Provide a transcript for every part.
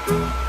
Ко.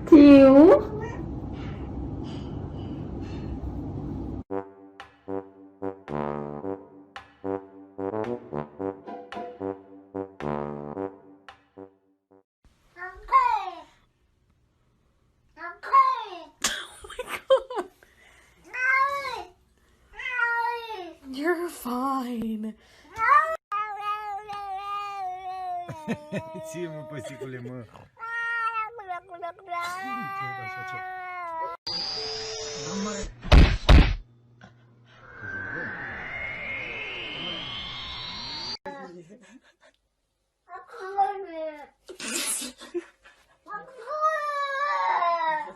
Тю. You're fine. Sì, ma poi si con le mani.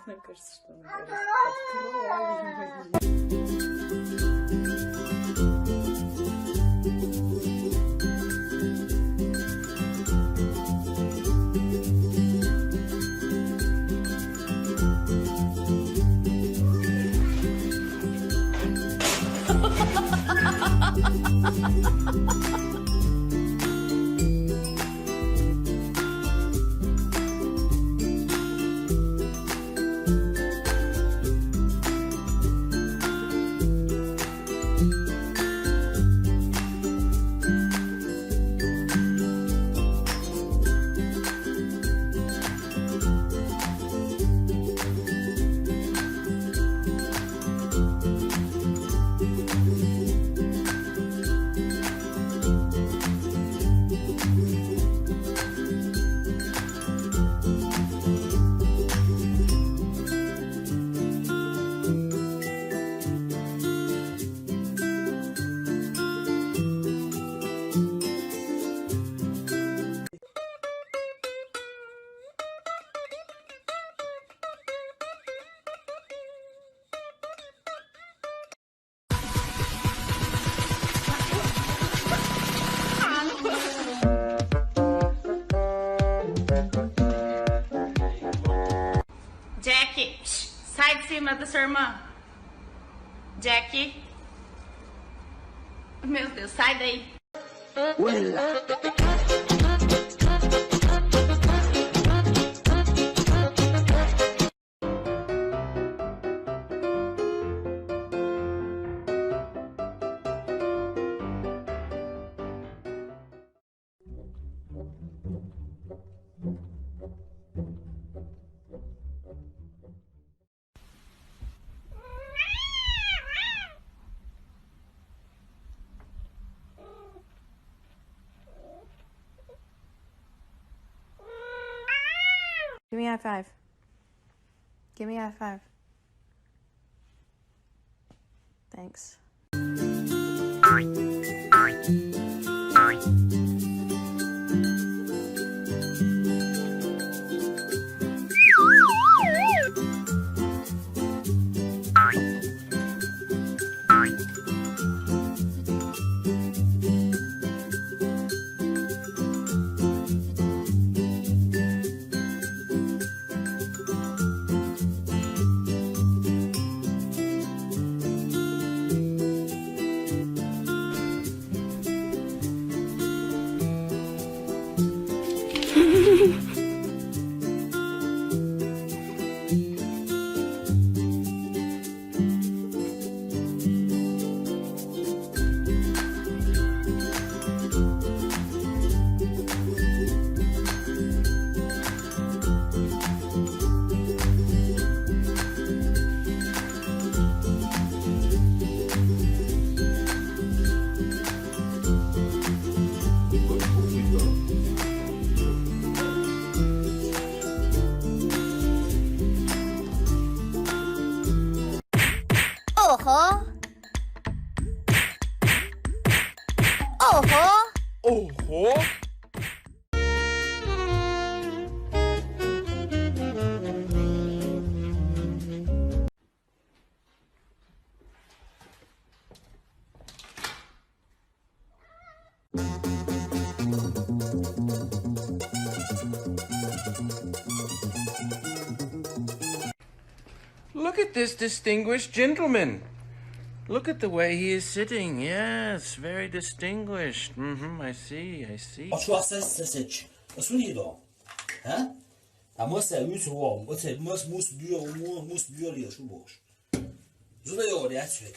Мне кажется, что он Jack, sai de cima da sua irmã. Jack. Meu Deus, sai daí. Give me a high five. Give me a high five. Thanks. look at this distinguished gentleman. Look at the way he is sitting. Yes, very distinguished. I see, I see. Čo sa seč? Sluní to. Hä? A muss er usruhen. Muss Bürli schubos. So da jo, der ist weg.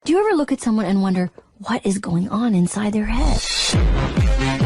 Do you ever look at someone and wonder what is going on inside their head?